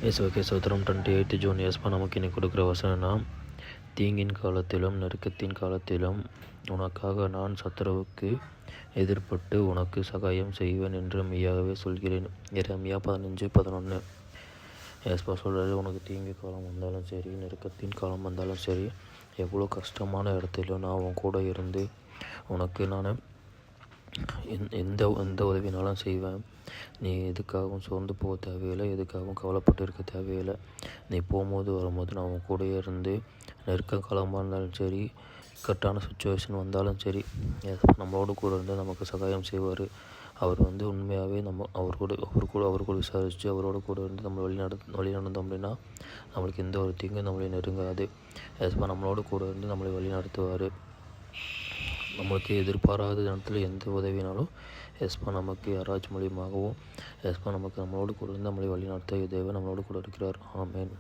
இயேசுவுக்கே ஸ்தோத்திரம். 28 ஜூன் ஏசப்பா நமக்கு இன்னைக்கு கொடுக்குற வசனம்னா, தீங்கின் காலத்திலும் நெருக்கத்தின் காலத்திலும் உனக்காக நான் சத்துருவுக்கு எதிர்ப்பட்டு உனக்கு சகாயம் செய்வேன் என்று மெய்யாகவே சொல்கிறேன். எரேமியா 15:11. ஏசப்பா சொல்கிறாரு, உனக்கு தீங்கு காலம் வந்தாலும் சரி, நெருக்கத்தின் காலம் வந்தாலும் சரி, எவ்வளோ கஷ்டமான இடத்திலும் நான் உன் கூட இருந்து உனக்கு நான் எந்த எந்த உதவினாலும் செய்வேன். நீ எதுக்காகவும் சோர்ந்து போக தேவையில்லை, எதுக்காகவும் கவலைப்பட்டு இருக்க தேவையில்லை. நீ போகும்போது வரும்போது நான் உன் கூடயே இருந்து நெருக்க காலமாக இருந்தாலும் சரி, இக்கட்டான சுச்சுவேஷன் வந்தாலும் சரி, நம்மளோட கூட இருந்து நமக்கு சகாயம் செய்வார். அவர் உண்மையாகவே அவர் கூட விசாரித்து அவரோட கூட இருந்து நம்ம வழி நடந்தோம் அப்படின்னா நம்மளுக்கு எந்த ஒரு தீங்கும் நம்மளை நெருங்காது. ஏசப்பா நம்மளோட கூட இருந்து நம்மளை வழி நடத்துவார். நம்மளுக்கு எதிர்பாராத நேரத்தில் எந்த உதவினாலும் ஏசப்பா நமக்கு யாராச்சும் மூலியமாகவும் ஏசப்பா நம்மளோடு கூட இருந்து நம்மளை வழி நடத்த தேவன் நம்மளோடு கூட இருக்கிறார். ஆமென்.